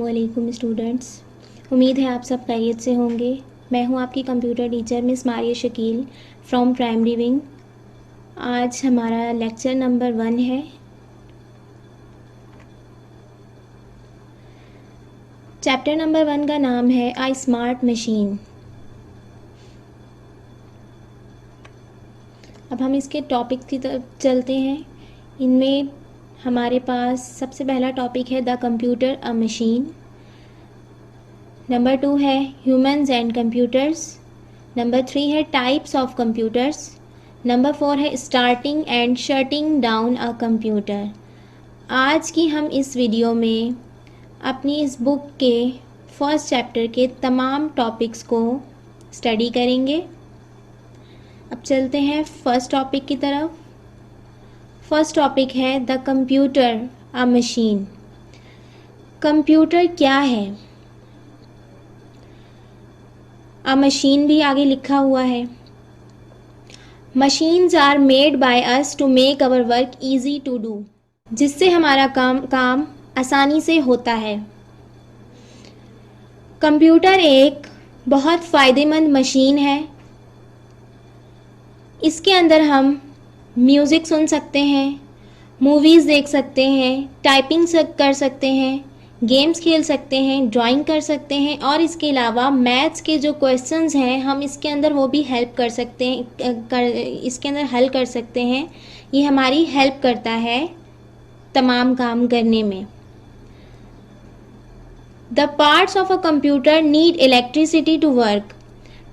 अस्सलामुअलैकुम स्टूडेंट्स। उम्मीद है आप सब खैरियत से होंगे। मैं हूं आपकी computer teacher miss Maria Shakeel from primary wing. आज हमारा लेक्चर नंबर 1 है। चैप्टर नंबर 1 का नाम है आई स्मार्ट मशीन। अब हम इसके टॉपिक की तरफ चलते हैं। इनमें हमारे पास सबसे पहला टॉपिक है the computer a machine. Number 2 है ह्यूमंस एंड कंप्यूटर्स। नंबर 3 है टाइप्स ऑफ कंप्यूटर्स। नंबर 4 है starting and shutting down a computer. आज की हम इस वीडियो में अपनी इस बुक के फर्स्ट चैप्टर के तमाम टॉपिक्स को स्टडी करेंगे। अब चलते हैं फर्स्ट टॉपिक की तरफ। फर्स्ट टॉपिक है the computer a machine. Computer क्या है? अ मशीन भी आगे लिखा हुआ है। Machines are made by us to make our work easy to do, जिससे हमारा काम आसानी से होता है। कंप्यूटर एक बहुत फ़ायदेमंद मशीन है। इसके अंदर हम म्यूज़िक सुन सकते हैं, मूवीज़ देख सकते हैं, टाइपिंग कर सकते हैं, गेम्स खेल सकते हैं, ड्राइंग कर सकते हैं और इसके अलावा मैथ्स के जो क्वेश्चंस हैं हम इसके अंदर वो भी हेल्प कर सकते हैं, इसके अंदर हल कर सकते हैं। ये हमारी हेल्प करता है तमाम काम करने में। The parts of a computer need electricity to work.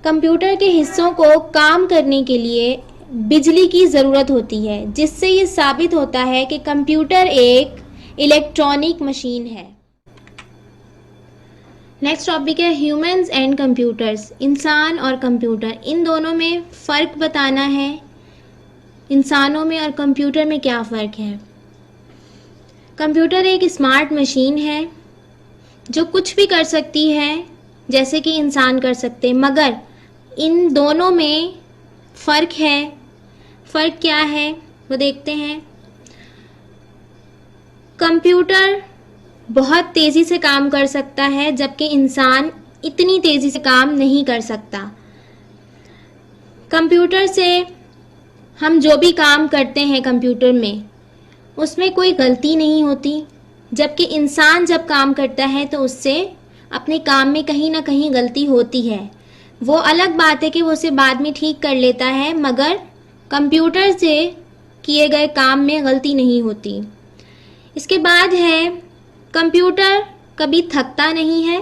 Computer के हिस्सों को काम करने के लिए बिजली की ज़रूरत होती है, जिससे ये साबित होता है कि कंप्यूटर एक इलेक्ट्रॉनिक मशीन है। नेक्स्ट टॉपिक है ह्यूमंस एंड कंप्यूटर्स। इंसान और कंप्यूटर, इन दोनों में फ़र्क बताना है। इंसानों में और कंप्यूटर में क्या फ़र्क है? कंप्यूटर एक स्मार्ट मशीन है जो कुछ भी कर सकती है जैसे कि इंसान कर सकते हैं, मगर इन दोनों में फ़र्क है। फ़र्क क्या है वो देखते हैं। कंप्यूटर बहुत तेज़ी से काम कर सकता है जबकि इंसान इतनी तेज़ी से काम नहीं कर सकता। कंप्यूटर से हम जो भी काम करते हैं कंप्यूटर में उसमें कोई गलती नहीं होती, जबकि इंसान जब काम करता है तो उससे अपने काम में कहीं ना कहीं गलती होती है। वो अलग बात है कि वो उसे बाद में ठीक कर लेता है, मगर कंप्यूटर से किए गए काम में गलती नहीं होती। इसके बाद है कंप्यूटर कभी थकता नहीं है,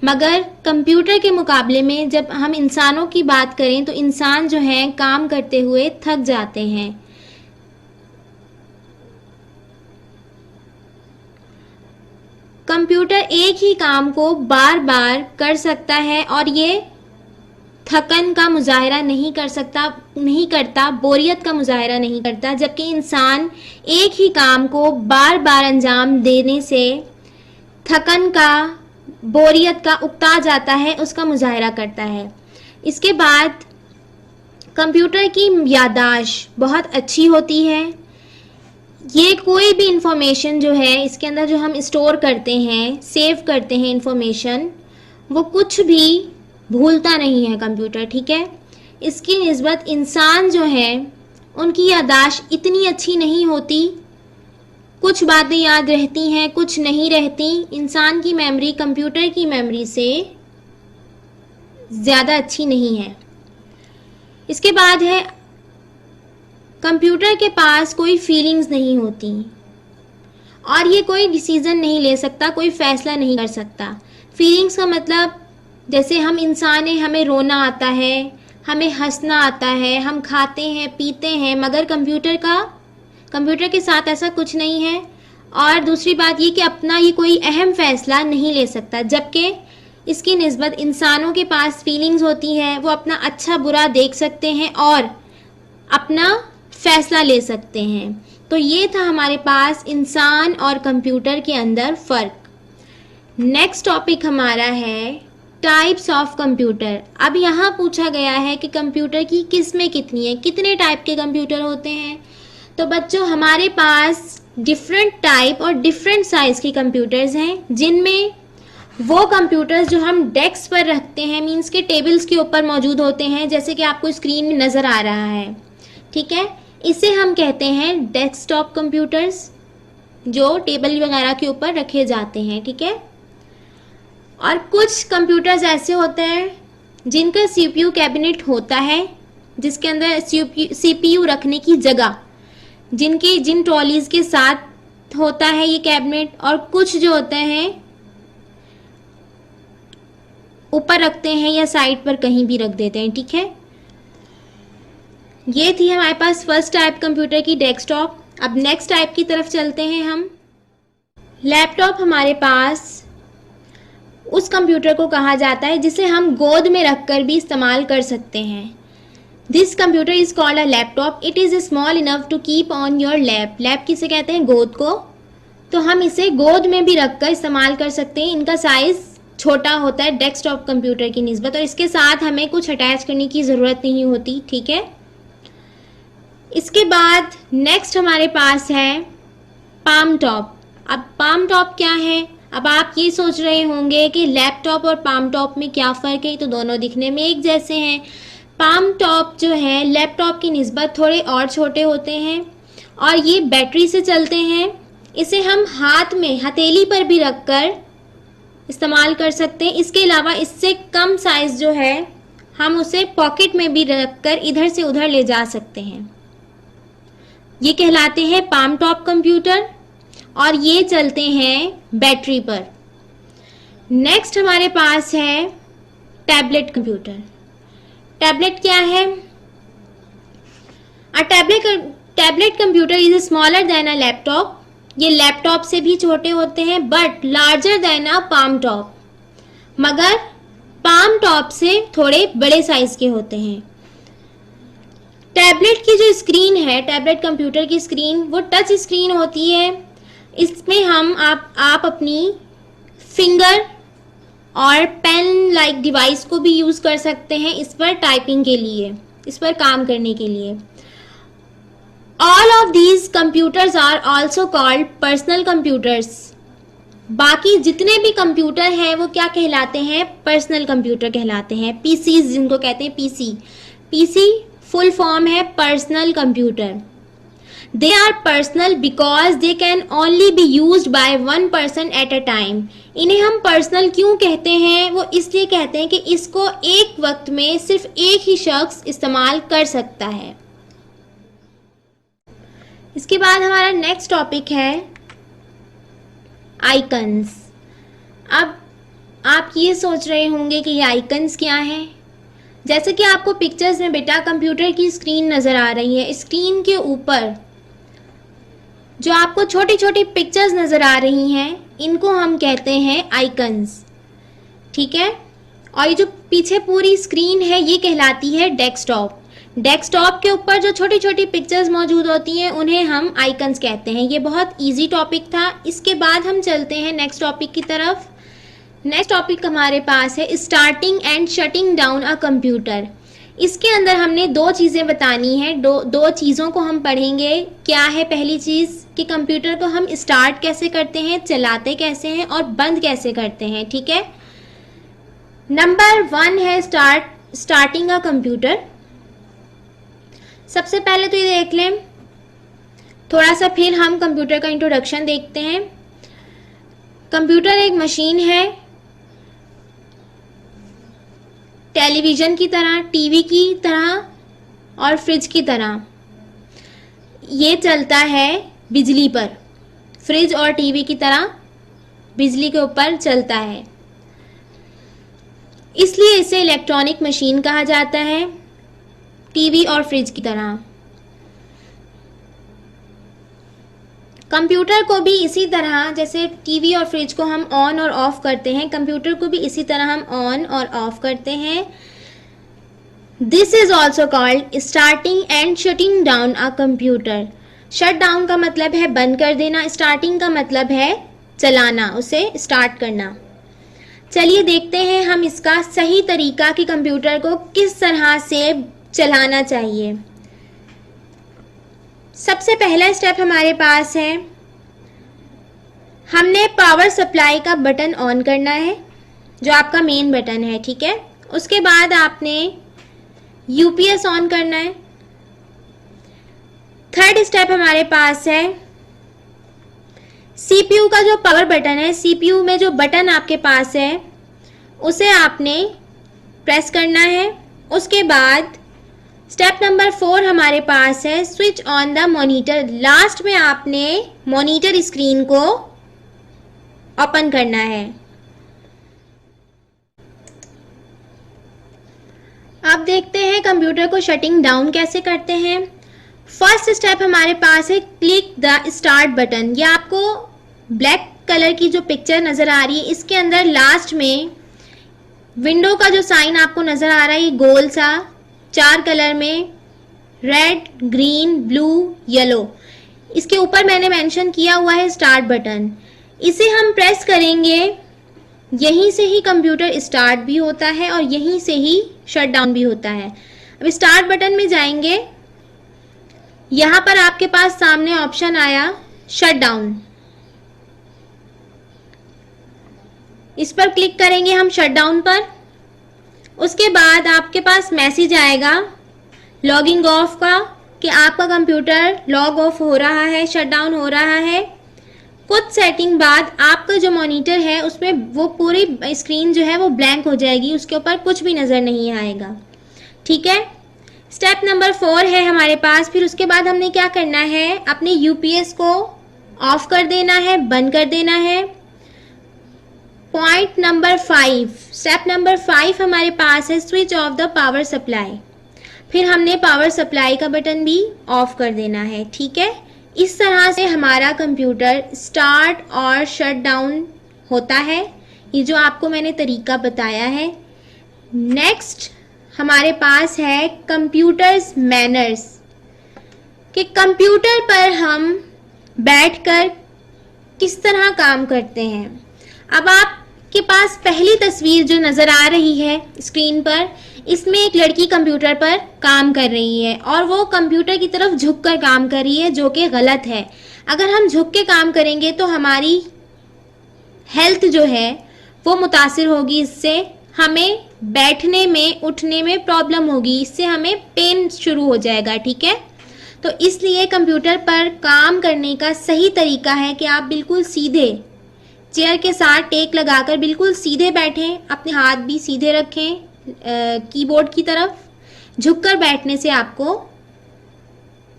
मगर कंप्यूटर के मुकाबले में जब हम इंसानों की बात करें तो इंसान जो है काम करते हुए थक जाते हैं। कंप्यूटर एक ही काम को बार बार कर सकता है और ये थकन का मुजाहरा नहीं करता, बोरियत का मुजाहरा नहीं करता, जबकि इंसान एक ही काम को बार बार अंजाम देने से थकन का, बोरियत का, उकता जाता है, उसका मुजाहरा करता है। इसके बाद कंप्यूटर की याददाश्त बहुत अच्छी होती है। ये कोई भी इंफॉर्मेशन जो है इसके अंदर जो हम स्टोर करते हैं, सेव करते हैं इंफॉर्मेशन, वो कुछ भी भूलता नहीं है कंप्यूटर, ठीक है। इसकी निस्बत इंसान जो है उनकी याददाश्त इतनी अच्छी नहीं होती। कुछ बातें याद रहती हैं, कुछ नहीं रहती। इंसान की मेमोरी कंप्यूटर की मेमोरी से ज़्यादा अच्छी नहीं है। इसके बाद है कंप्यूटर के पास कोई फीलिंग्स नहीं होती और ये कोई डिसीज़न नहीं ले सकता, कोई फ़ैसला नहीं कर सकता। फीलिंग्स का मतलब जैसे हम इंसान हैं, हमें रोना आता है, हमें हंसना आता है, हम खाते हैं, पीते हैं, मगर कंप्यूटर के साथ ऐसा कुछ नहीं है। और दूसरी बात ये कि अपना ये कोई अहम फ़ैसला नहीं ले सकता, जबकि इसकी निस्बत इंसानों के पास फीलिंग्स होती है। वो अपना अच्छा बुरा देख सकते हैं और अपना फ़ैसला ले सकते हैं। तो ये था हमारे पास इंसान और कंप्यूटर के अंदर फ़र्क। नेक्स्ट टॉपिक हमारा है टाइप्स ऑफ कंप्यूटर। अब यहाँ पूछा गया है कि कंप्यूटर की किस्में कितनी है, कितने टाइप के कंप्यूटर होते हैं। तो बच्चों हमारे पास डिफरेंट टाइप और डिफरेंट साइज़ के कंप्यूटर्स हैं, जिनमें वो कंप्यूटर्स जो हम डेस्क पर रखते हैं, मीन्स के टेबल्स के ऊपर मौजूद होते हैं, जैसे कि आपको स्क्रीन में नज़र आ रहा है, ठीक है, इसे हम कहते हैं डेस्कटॉप कंप्यूटर्स, जो टेबल वगैरह के ऊपर रखे जाते हैं, ठीक है। और कुछ कंप्यूटर्स ऐसे होते हैं जिनका सीपीयू कैबिनेट होता है, जिसके अंदर सीपीयू रखने की जगह जिन ट्रॉलीज के साथ होता है ये कैबिनेट, और कुछ जो होते हैं ऊपर रखते हैं या साइड पर कहीं भी रख देते हैं, ठीक है। ये थी हमारे पास फर्स्ट टाइप कंप्यूटर की डेस्कटॉप। अब नेक्स्ट टाइप की तरफ चलते हैं हम। लैपटॉप हमारे पास उस कंप्यूटर को कहा जाता है जिसे हम गोद में रखकर भी इस्तेमाल कर सकते हैं। This computer is called a laptop. It is small enough to keep on your lap. Lap किसे कहते हैं? गोद को। तो हम इसे गोद में भी रखकर इस्तेमाल कर सकते हैं। इनका साइज छोटा होता है डेस्कटॉप कंप्यूटर की निस्बत, और इसके साथ हमें कुछ अटैच करने की ज़रूरत नहीं होती, ठीक है। इसके बाद नेक्स्ट हमारे पास है पाम टॉप। अब पाम टॉप क्या है? अब आप ये सोच रहे होंगे कि लैपटॉप और पाम टॉप में क्या फ़र्क है, तो दोनों दिखने में एक जैसे हैं। पाम टॉप जो है लैपटॉप की निस्बत थोड़े और छोटे होते हैं और ये बैटरी से चलते हैं। इसे हम हाथ में हथेली पर भी रखकर इस्तेमाल कर सकते हैं। इसके अलावा इससे कम साइज़ जो है हम उसे पॉकेट में भी रखकर इधर से उधर ले जा सकते हैं। ये कहलाते हैं पाम टॉप कंप्यूटर और ये चलते हैं बैटरी पर। नेक्स्ट हमारे पास है टैबलेट कंप्यूटर। टैबलेट क्या है? A tablet computer is smaller than a laptop. ये लैपटॉप से भी छोटे होते हैं but larger than a palm top, मगर पाम टॉप से थोड़े बड़े साइज के होते हैं। टैबलेट की जो स्क्रीन है, टैबलेट कंप्यूटर की स्क्रीन, वो टच स्क्रीन होती है। इसमें हम आप अपनी फिंगर और पेन लाइक डिवाइस को भी यूज़ कर सकते हैं इस पर टाइपिंग के लिए, इस पर काम करने के लिए। All of these computers are also called personal computers. बाकी जितने भी कंप्यूटर हैं वो क्या कहलाते हैं? पर्सनल कंप्यूटर कहलाते हैं। पीसी जिनको कहते हैं, पीसी फुल फॉर्म है personal computer. They are personal because they can only be used by one person at a time. इन्हें हम पर्सनल क्यों कहते हैं? वो इसलिए कहते हैं कि इसको एक वक्त में सिर्फ एक ही शख्स इस्तेमाल कर सकता है। इसके बाद हमारा नेक्स्ट टॉपिक है आइकन्स। अब आप ये सोच रहे होंगे कि ये आइकन्स क्या हैं। जैसे कि आपको पिक्चर्स में बेटा कंप्यूटर की स्क्रीन नज़र आ रही है, स्क्रीन के ऊपर जो आपको छोटी छोटी पिक्चर्स नज़र आ रही हैं, इनको हम कहते हैं आइकन्स, ठीक है। और ये जो पीछे पूरी स्क्रीन है ये कहलाती है डेस्कटॉप। डेस्कटॉप के ऊपर जो छोटी छोटी पिक्चर्स मौजूद होती हैं उन्हें हम आइकन्स कहते हैं। ये बहुत इजी टॉपिक था। इसके बाद हम चलते हैं नेक्स्ट टॉपिक की तरफ। नेक्स्ट टॉपिक हमारे पास है starting and shutting down a computer. इसके अंदर हमने दो चीज़ें बतानी है, दो चीज़ों को हम पढ़ेंगे। क्या है पहली चीज़ कि कंप्यूटर को हम स्टार्ट कैसे करते हैं, चलाते कैसे हैं और बंद कैसे करते हैं, ठीक है। नंबर 1 है स्टार्टिंग अ कंप्यूटर। सबसे पहले तो ये देख लें थोड़ा सा, फिर हम कंप्यूटर का इंट्रोडक्शन देखते हैं। कंप्यूटर एक मशीन है, टेलीविज़न की तरह, टीवी की तरह और फ्रिज की तरह। ये चलता है बिजली पर। फ्रिज और टीवी की तरह बिजली के ऊपर चलता है, इसलिए इसे इलेक्ट्रॉनिक मशीन कहा जाता है, टीवी और फ्रिज की तरह। कंप्यूटर को भी इसी तरह जैसे टीवी और फ्रिज को हम ऑन और ऑफ करते हैं, कंप्यूटर को भी इसी तरह हम ऑन और ऑफ करते हैं। This is also called starting and shutting down a computer. Shut down का मतलब है बंद कर देना, स्टार्टिंग का मतलब है चलाना, उसे स्टार्ट करना। चलिए देखते हैं हम इसका सही तरीका कि कंप्यूटर को किस तरह से चलाना चाहिए। सबसे पहला स्टेप हमारे पास है, हमने पावर सप्लाई का बटन ऑन करना है। जो आपका मेन बटन है, ठीक है। उसके बाद आपने यूपीएस ऑन करना है। थर्ड स्टेप हमारे पास है सीपीयू का जो पावर बटन है, सीपीयू में जो बटन आपके पास है उसे आपने प्रेस करना है। उसके बाद स्टेप नंबर 4 हमारे पास है switch on the monitor. Last में आपने मॉनिटर स्क्रीन को ओपन करना है। अब देखते हैं कंप्यूटर को शटिंग डाउन कैसे करते हैं। फर्स्ट स्टेप हमारे पास है क्लिक द स्टार्ट बटन। ये आपको ब्लैक कलर की जो पिक्चर नजर आ रही है, इसके अंदर लास्ट में विंडो का जो साइन आपको नजर आ रहा है, ये गोल सा 4 कलर में, रेड, ग्रीन, ब्लू, येलो, इसके ऊपर मैंने मेंशन किया हुआ है स्टार्ट बटन। इसे हम प्रेस करेंगे, यहीं से ही कंप्यूटर स्टार्ट भी होता है और यहीं से ही शट डाउन भी होता है। अब स्टार्ट बटन में जाएंगे, यहां पर आपके पास सामने ऑप्शन आया शट डाउन, इस पर क्लिक करेंगे हम शट डाउन पर। उसके बाद आपके पास मैसेज आएगा लॉगिंग ऑफ का कि आपका कंप्यूटर लॉग ऑफ हो रहा है, शट डाउन हो रहा है। कुछ सेटिंग बाद आपका जो मॉनिटर है उसमें वो पूरी स्क्रीन जो है वो ब्लैंक हो जाएगी, उसके ऊपर कुछ भी नजर नहीं आएगा, ठीक है। स्टेप नंबर 4 है हमारे पास। फिर उसके बाद हमने क्या करना है, अपने यूपीएस को ऑफ कर देना है, बंद कर देना है। पॉइंट नंबर 5, स्टेप नंबर 5 हमारे पास है switch off the power supply. फिर हमने पावर सप्लाई का बटन भी ऑफ कर देना है, ठीक है। इस तरह से हमारा कंप्यूटर स्टार्ट और शट डाउन होता है, ये जो आपको मैंने तरीका बताया है। नेक्स्ट हमारे पास है कंप्यूटर्स मैनर्स, कि कंप्यूटर पर हम बैठकर किस तरह काम करते हैं। अब आपके पास पहली तस्वीर जो नजर आ रही है स्क्रीन पर, इसमें एक लड़की कंप्यूटर पर काम कर रही है और वो कंप्यूटर की तरफ झुककर काम कर रही है, जो कि गलत है। अगर हम झुक के काम करेंगे तो हमारी हेल्थ जो है वो मुतासिर होगी, इससे हमें बैठने में उठने में प्रॉब्लम होगी, इससे हमें पेन शुरू हो जाएगा, ठीक है। तो इसलिए कंप्यूटर पर काम करने का सही तरीका है कि आप बिल्कुल सीधे चेयर के साथ टेक लगाकर बिल्कुल सीधे बैठें, अपने हाथ भी सीधे रखें कीबोर्ड की तरफ। झुककर बैठने से आपको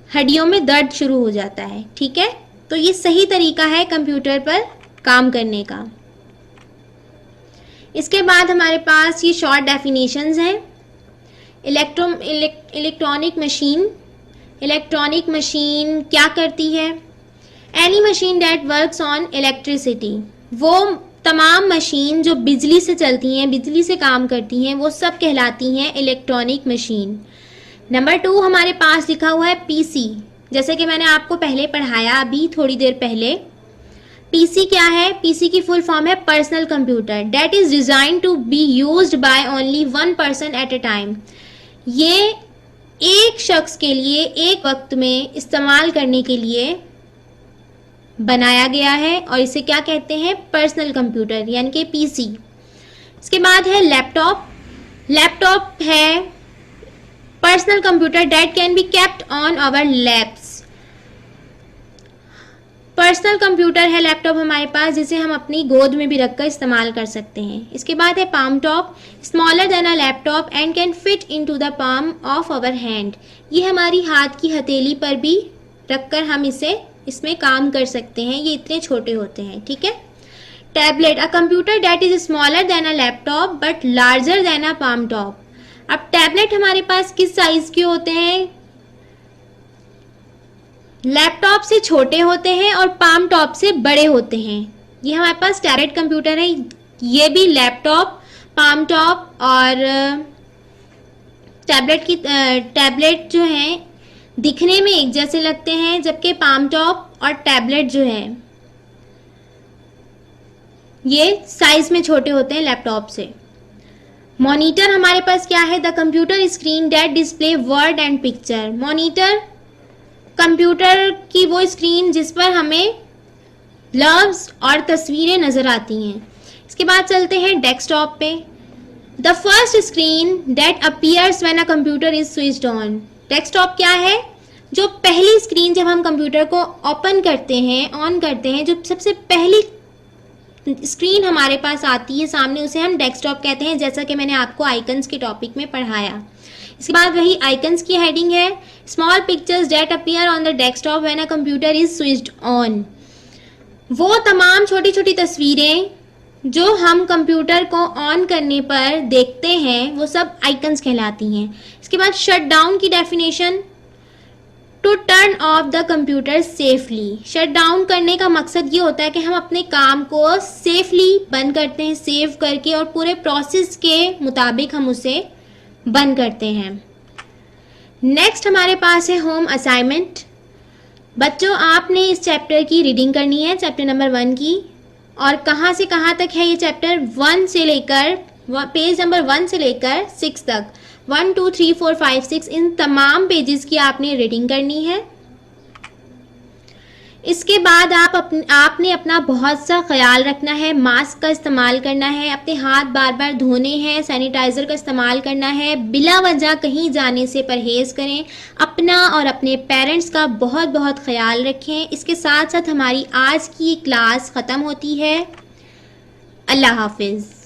हड्डियों में दर्द शुरू हो जाता है, ठीक है। तो ये सही तरीका है कंप्यूटर पर काम करने का। इसके बाद हमारे पास ये शॉर्ट डेफिनेशंस हैं। इलेक्ट्रॉनिक मशीन, इलेक्ट्रॉनिक मशीन क्या करती है? Any machine that works on electricity, वो तमाम मशीन जो बिजली से चलती हैं, बिजली से काम करती हैं, वो सब कहलाती हैं इलेक्ट्रॉनिक मशीन। नंबर 2 हमारे पास लिखा हुआ है पीसी, जैसे कि मैंने आपको पहले पढ़ाया अभी थोड़ी देर पहले। पीसी क्या है? पीसी की फुल फॉर्म है personal computer that is design to be used by only one person at a time. ये एक शख्स के लिए एक वक्त में इस्तेमाल करने के लिए बनाया गया है और इसे क्या कहते हैं? पर्सनल कंप्यूटर यानी कि पीसी। इसके बाद है लैपटॉप। लैपटॉप है personal computer that can be kept on our laps. Personal computer है लैपटॉप हमारे पास, जिसे हम अपनी गोद में भी रखकर इस्तेमाल कर सकते हैं। इसके बाद है palmtop, smaller than a laptop and can fit into the palm of our hand. ये हमारी हाथ की हथेली पर भी रखकर हम इसमें काम कर सकते हैं, ये इतने छोटे होते हैं, ठीक है। Tablet, a computer that is smaller than a laptop but larger than a palm top. अब टैबलेट हमारे पास किस साइज के होते हैं? लैपटॉप से छोटे होते हैं और पाम टॉप से बड़े होते हैं। ये हमारे पास टैबलेट कंप्यूटर है, ये भी लैपटॉप, पाम टॉप और टैबलेट जो हैं दिखने में एक जैसे लगते हैं, जबकि पाम टॉप और टैबलेट जो है ये साइज में छोटे होते हैं लैपटॉप से। मॉनिटर हमारे पास क्या है? The computer screen that display word and picture. Monitor computer की वो स्क्रीन जिस पर हमें लफ्ज और तस्वीरें नजर आती हैं। इसके बाद चलते हैं डेस्कटॉप पे। The first screen that appears when a computer is switched on. Desktop क्या है? जो पहली स्क्रीन जब हम कंप्यूटर को ओपन करते हैं, ऑन करते हैं, जो सबसे पहली स्क्रीन हमारे पास आती है सामने, उसे हम डेस्कटॉप कहते हैं, जैसा कि मैंने आपको आइकन्स के टॉपिक में पढ़ाया। इसके बाद वही आइकन्स की हेडिंग है, small pictures that appear on the desktop when a computer is switched on. वो तमाम छोटी छोटी तस्वीरें जो हम कंप्यूटर को ऑन करने पर देखते हैं वो सब आइकन्स कहलाती हैं। इसके बाद शट डाउन की definition, to turn off the computer safely. Shut down करने का मकसद ये होता है कि हम अपने काम को सेफली बंद करते हैं, सेव करके, और पूरे प्रोसेस के मुताबिक हम उसे बंद करते हैं। नेक्स्ट हमारे पास है होम असाइनमेंट। बच्चों, आपने इस चैप्टर की रीडिंग करनी है, चैप्टर नंबर 1 की। और कहाँ से कहाँ तक है ये चैप्टर? 1 से लेकर, पेज नंबर 1 से लेकर 6 तक, 1 2 3 4 5 6, इन तमाम पेजेस की आपने रीडिंग करनी है। इसके बाद आपने अपना बहुत सा ख्याल रखना है, मास्क का इस्तेमाल करना है, अपने हाथ बार बार धोने हैं, सैनिटाइज़र का इस्तेमाल करना है, बिला वजह कहीं जाने से परहेज़ करें, अपना और अपने पेरेंट्स का बहुत बहुत ख्याल रखें। इसके साथ साथ हमारी आज की क्लास ख़त्म होती है। अल्लाह हाफिज़।